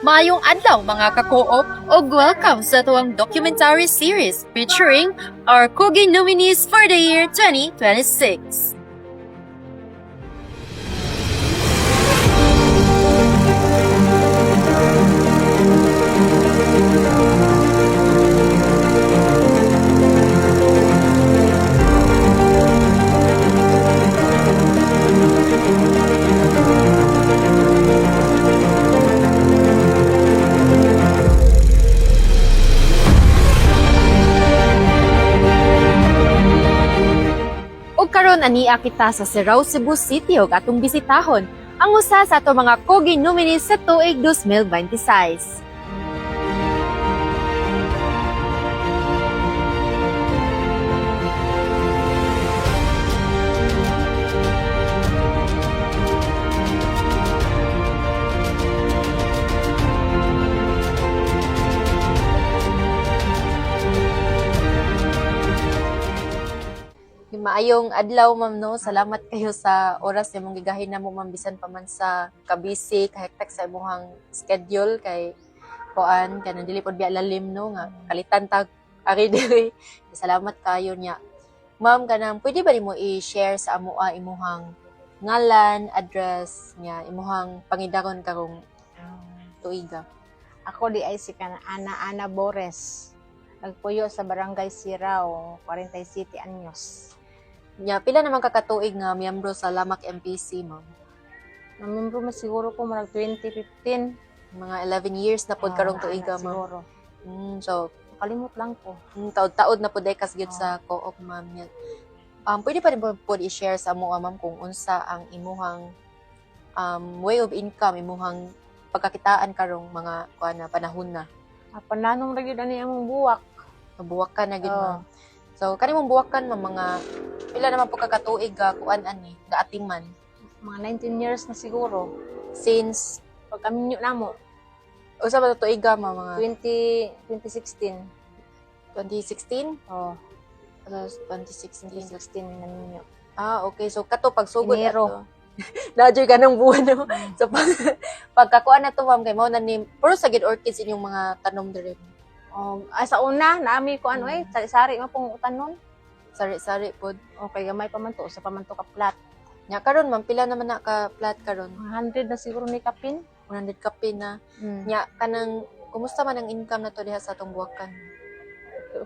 Maayong adlaw mga ka-co-op ug welcome sa tuwang documentary series featuring our Coogie nominees for the year 2026. Ug karon ania kita sa Sirao, Cebu City ug atong bisitahon ang usa sa ato mga Coogie nominees sa tuig 2026. Maayong adlaw, ma'am, no? Salamat kayo sa oras na mong gigahin na mo, ma'am, bisan pa man sa kabisi, kahektak sa imong schedule, kay kuan, kanang dili pod biya lalim, no? Nga, kalitan tag, ari diri. Salamat kayo niya. Ma'am, kanang, pwede ba mo i-share sa amoa imuhang ngalan, address, niya, imuhang pangidaron karong tuiga? Ako di ay si Ana Bores. Nagpuyo sa Barangay Sirao, 47 anyos. Niya, pila naman kakatuig nga miyembro sa Lamak MPC, ma'am? Namembro mo siguro ko marag 2015. Mga 11 years na pod karong tuiga, ma'am. Siguro. So, Kalimot lang ko. taod-taod na po dahil kasgit sa co-op, ma'am. Yan. Pwede pa rin po i-share sa mo, ma'am, kung unsa ang imuhang way of income, imuhang pagkakitaan karong mga panahon na. Pananong lagi na niyang buwak. Buwak ka na gid, ma'am. So, kani mong buwakan, ma'am, mga pila naman po kakatuig kuan ani, gaatiman. Mga 19 years na siguro. Since Pag kami nyo na mo, usa ba to tuiga, ma'am, mga 2016. 2016? Oh, 2016. 2016 na ninyo. Okay. So, kato pagsugod Enero. ato. Nadyoy ka ng buwan, no? So, pagkakuan na to, ma'am, kay mo na ni, puro sa gid orchids inyong mga tanom dire. Sa una, naami ko sari-sari mo pong utanon. Sari-sari pod. Okay, gamay pa man to. Sa pa man to ka plat. Nya karon, ma'am, pila naman na ka plat karon? 100 na siguro ni kapin. 100 kape na. Nya kanang kumusta man ang income na to diha sa atong buwakan?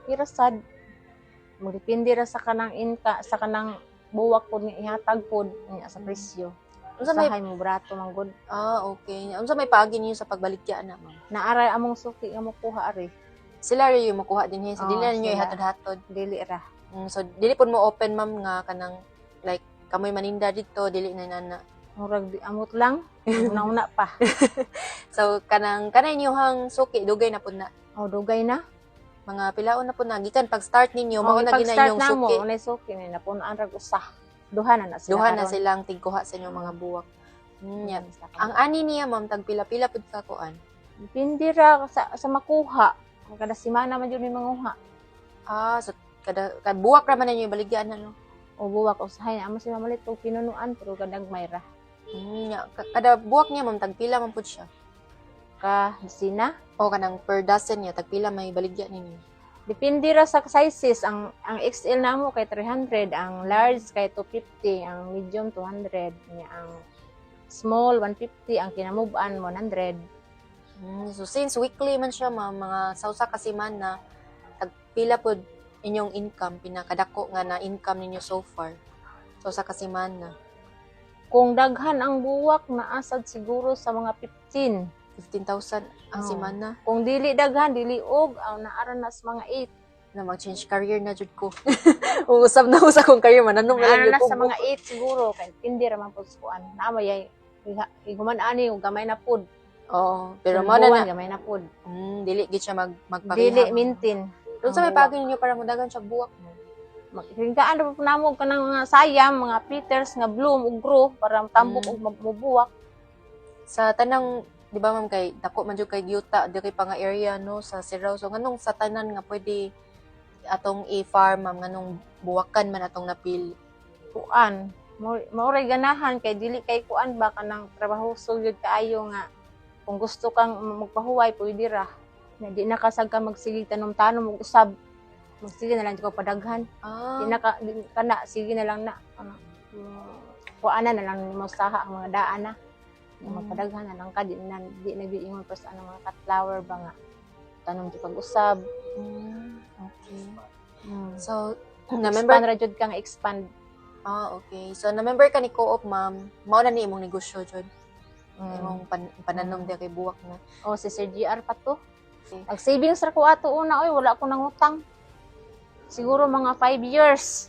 Okay ra sad. Magdepende ra sa kanang sa kanang buwak pod nga ihatag pod niya sa presyo. Unsa may Usahay mo brato man gud. okay. Unsa may paagi niyo sa pagbaligya na, ma'am? Naaray among suki nga mokuha ari. Sila rin yung makuha din so dili na niyo sila. ihatod-hatod. Dili ra. So dili pod mo open, ma'am, nga kanang like kamoy maninda dito, dili na nana. Murag di amot lang. Una pa. So kanang kanay niyong suki dugay na pod na. Dugay na. Mga pilaon na pod na gikan pag start ninyo mao na gina yung mo, suki. unay suki ni napunan ra usa. Duha na sila. Duha na karon. silang tigkuha sa inyong mga buwak. Yeah. Ang Ang ani niya, ma'am, tag pila-pila pod ka kuan. depende ra sa makuha. Kada semana man jud ni manguha. So kada buwak ra man ninyo baligyan na, no. O buwak usahay amo sila malit og pinunuan pero kadagmay ra. Yeah. Kada buwak niya, ma'am, tag pila man pod siya. Ka sina. O kanang per dozen niya tag pila may baligyan ninyo. Depende ra sa sizes. Ang XL namo kay 300, ang large kay 250, ang medium 200, nya ang small 150, ang kinamuban 100. So since weekly man siya, ma'am, mga sausa ka semana tag pila pod inyong income, pinakadako nga na income ninyo so far. Sausa ka semana. Kung daghan ang buwak, naasad siguro sa mga 15. 15,000 ang semana. Kung dili daghan, dili og, naara na sa mga 8. Na mag-change career na jud ko. Kung usab na usa kong career mananong na Naara lang na jud sa ko. mga 8 siguro, kay hindi ra man po sa kuan. Naamay iguman ani og gamay na pud. Oo, pero mo na na. Gamay na pud. Dili gid siya magpareha. Dili maintain. Doon sa may pagi ninyo para mudagan siya buwak mo. Maghingaan ra po namo kanang mga sayam, mga peters nga bloom ug grow para tambok og mabuwak. Sa tanang, di ba, ma'am, kay dako man jud kay Gyuta, di kay pa nga area, no, sa Sirao. So nganong sa tanan nga pwede atong i-farm, ma'am, nganong buwakan man atong napili. Kuan, mauray ganahan kay dili kay kuan ba kanang trabaho sugod kaayo nga kung gusto kang magpahuway, pwede ra. Na di na kasag ka magsigig tanom-tanom, mag-usab. Magsige na lang ko padaghan. Di na ka, sige na lang na. Kuana na lang mo saha ang mga daan na. Magpadaghan na lang ka, di nag-iingon pa sa mga cut flower ba nga. Tanom di pag-usab. Okay. Mm. So, Na-member na-member ra jud ka nga expand. okay. So, na-member ka ni Co-op, ma'am. Mao na ni imong negosyo jud. Imong pananom di kay buwak na. O si Sir GR pa to. Okay. Nag-savings ra ko ato una, oy wala ko nang utang. Siguro mga 5 years.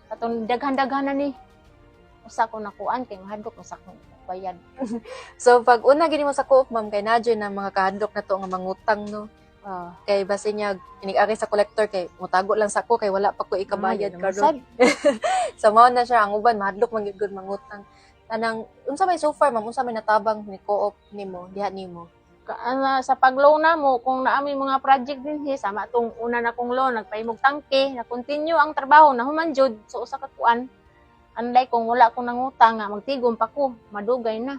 Atong daghan-daghan na ni. Usa ko nakuan kay mahadlok usa ko bayad. So, pag una gini mo sa Co-op, ma'am, kay nadyo na mga kahadlok na to nga mangutang, no? Kay base niya, inig-ari sa collector, kay mutago lang sa ko, kay wala pa ko ikabayad karon. So, mao na siya, ang uban, mahadlok magigod mangutang. Tanang, unsa may so far, ma'am, unsa may natabang ni Co-op nimo, diha nimo? Sa pag-loan na mo, kung naami mga project din sama tong una na kong loan, nagpahimog tangke, na-continue ang trabaho, nahuman jud so usa ka kuan. Unlike kung wala akong nangutang nga, magtigom pa ko, madugay na.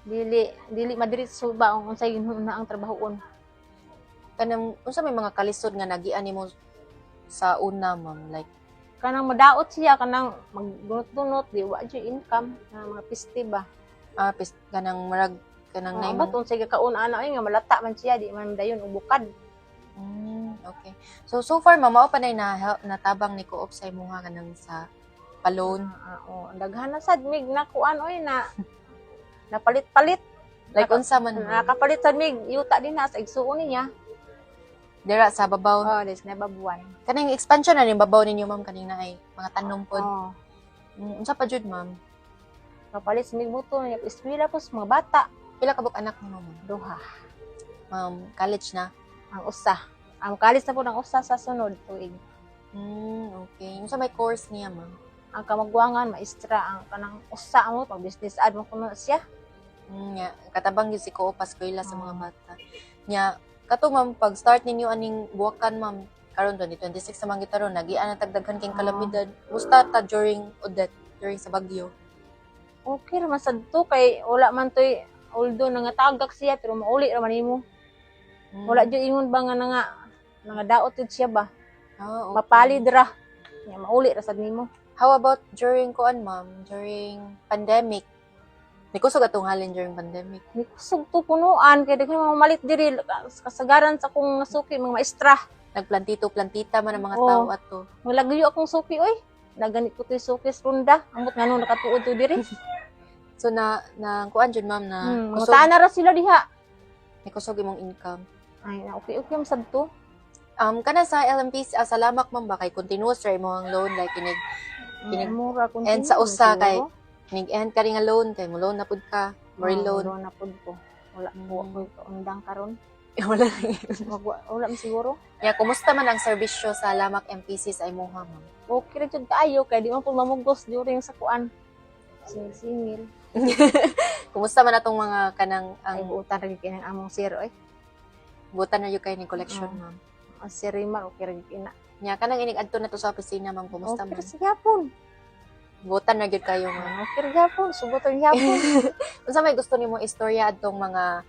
Dili madiretso ba ang unsay na ang trabahoon. Kanang, unsa may mga kalisod nga nagian nimo sa una, ma'am? Like, Kanang madaot siya, kanang magdunot-dunot, di wa jud income, na mga piste ba. kanang marag, kanang Ang naimong. baton sa kauna-ana ay nga malata man siya, di man dayon ubukad. Okay. So far, ma'am, mao pa na natabang ni Co-op sa imuha kanang sa pa-loan. Daghan na sad mig na kuan oy na napalit-palit. Like, unsa man, ma'am? Nakapalit sad mig yuta din na sa igsuon niya. Dira sa babaw. Des na babuan. Kanang expansion na rin babaw ninyo, ma'am, kanina ay mga tanom pod. Unsa pa jud, ma'am? Kapalit sa mig buto niya eskwela ko sa mga bata. Pila ka buk anak nimo, ma'am? Duha. College na. Ang usa. Ang kalis na po ng usa sa sunod tuig. Okay. Unsa may course niya, ma'am? Ang kamagwangan maestra ang kanang usa mo pag business ad mo kuno siya. Nya, katabang gyud si Co-op sa eskwela sa mga bata. Nya, kato, ma'am, pag start ninyo aning buwakan, ma'am, karon 2026 sa mga gitaron, nagian ang tagdaghan kayong kalamidad. Musta ta during during sa bagyo? Okay ra man sad to kay wala man toy although nangatagak siya pero mauli ra man nimo. Wala jud ingon ba nga daot jud siya ba? Okay. Mapalid ra. Nya mauli ra sad nimo. How about during kuan, ma'am? During pandemic? Ni kusog atong halin during pandemic. Ni kusog to punuan kay daghan mga malit diri kasagaran sa akong nasuki mga maestra. Nagplantito-plantita man ang mga Oo. tao ato. Malagyo akong suki oy. Naganit ko toy suki sa runda. Amot ngano nakatuod to diri. So na kuan jud, ma'am, na kusog, Mutaan na ra sila diha. ni kusog imong income. Ay, okay man sad to. Kana sa LMPC, salamat, ma'am, ba kay continuous ra imong loan, like kinig Mura kung and sa usa kay nig-end ka rin nga loan, kay mo loan na pud ka, more loan. Loan na pud ko. Wala po ako undang karon. Wala. Wala man siguro. Yeah, kumusta man ang serbisyo sa Lamak MPC sa imuha, ma'am? Okay ra jud kaayo kay di man pud mamugos during sa kuan. Singil. Kumusta man atong mga kanang Ay ang buutan ra gyud kinang among sir oy. butan na yung kay ni collection, ma'am? Ang sir Rimar okay ra gyud kina. Nya kanang inig adto na to sa opisina, ma'am, kumusta Okay man? ra sa gyapon. Butan na gyud kayo, ma'am. Okay ra gyapon, subuton gyapon. Unsa may gusto nimo istorya adtong mga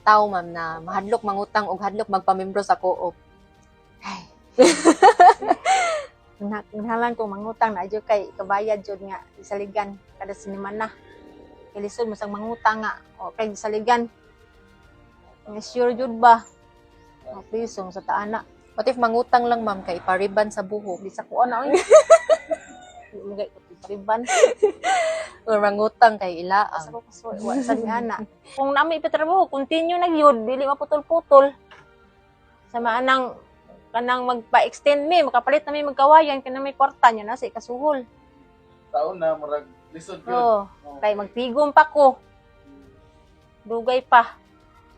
tao, ma'am, na mahadlok mangutang ug hadlok magpamembro sa Co-op? Ay. Naghalan ko mangutang na jud kay kabayad jud nga isaligan kada sinimana. Kay lisod mo sang mangutang nga o kay isaligan. Nga sure jud ba? O pisong sa taana. What if mangutang lang, ma'am, kay pariban sa buhok? Di sa kuan na oy. Mugay ko riban. Or mangutang kay ilaang? Asa ko kaso wa sa ana. Kung nami ipatrabaho, continue na gyud, dili maputol-putol. Sa maanang kanang magpa-extend mi, makapalit na mi magkawayan kanang may kwarta niya na sa ikasuhol. Taon na marag lisod yun. Oo. Kay magtigom pa ko. Dugay pa.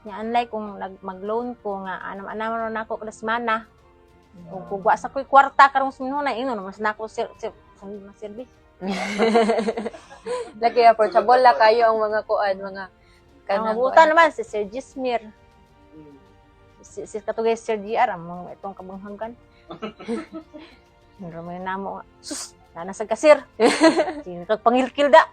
Nya unlike kung mag-loan ko nga anam-anam na ako kada semana. Kung kugwa sa ko'y kwarta karong sinuna ino mas nako serbi. Lagi approachable la kayo ang mga kuan, mga Ang mabuta naman si Sir Gismir. Si katugay Sir GR ang itong kabanghagan. Nero may namo nga. Sus, nanasag kasir. Sino kag pangilkil da.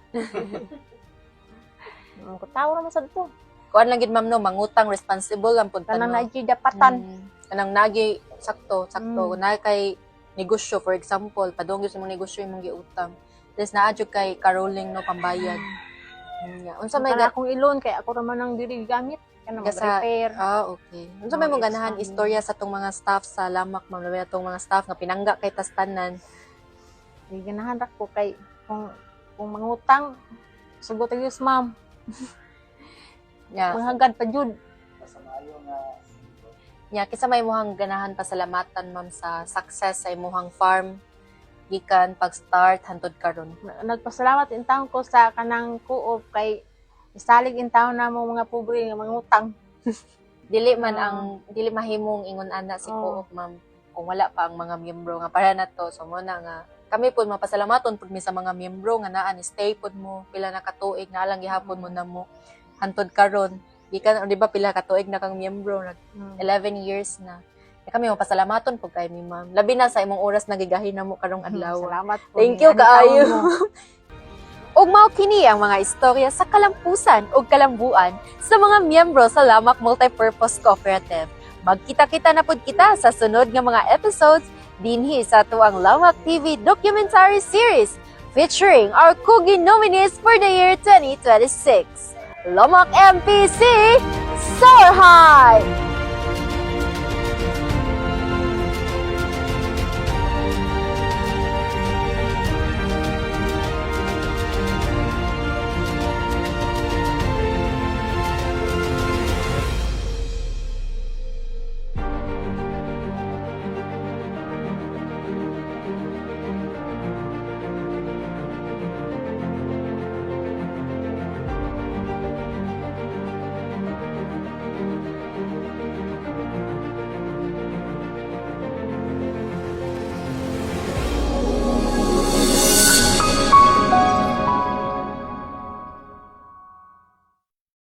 Ko tawo ra man sad to. kuan lang gid ma'am no, mangutang responsible lang pud Kanang no. na dapatan. Kanang nagi sakto. Mm. Na kay negosyo for example, padung gyud sa imong negosyo imong giutang. Tapos naa jud kay caroling no pambayad. Unsa may Kana akong ilon kay ako raman ang diri gamit. Kana Gasa- mag-repair. okay. Unsa may Mga mong ganahan expand. istorya sa tong mga staff sa Lamak ma'am, labi na tong mga staff nga pinangga kay tastanan. Di ganahan ra ko kay kung mangutang sugot ayos ma'am. Nya, Manghagad pa jud. Basta maayo nga kisa may imong ganahan pasalamatan ma'am sa success sa imong farm gikan pag-start hantod karon. Nagpasalamat in taon ko sa kanang co-op kay isalig in taon na mga pobre nga mangutang. Dili man Ah. dili mahimong ingon ana si Oo. Coop ma'am kung wala pa ang mga miyembro nga para na to. So mo na nga kami pud mapasalamaton pud mi sa mga miyembro nga naa ni stay pud mo pila na katuig na lang gihapon mo na mo hantod karon. Gikan di ba pila ka tuig na kang miyembro, 11 years na. Kami mapasalamaton pud kay mi ma'am. Labi na sa imong oras nagigahin na mo karong adlaw. Salamat po. Thank you Ani kaayo. taon mo. Ug mao kini ang mga istorya sa kalampusan ug kalambuan sa mga miyembro sa Lamak Multipurpose Cooperative. Magkita-kita na pud kita sa sunod nga mga episodes dinhi sa tuang Lamak TV documentary series featuring our Kugi nominees for the year 2026. Lamak MPC, Soar High!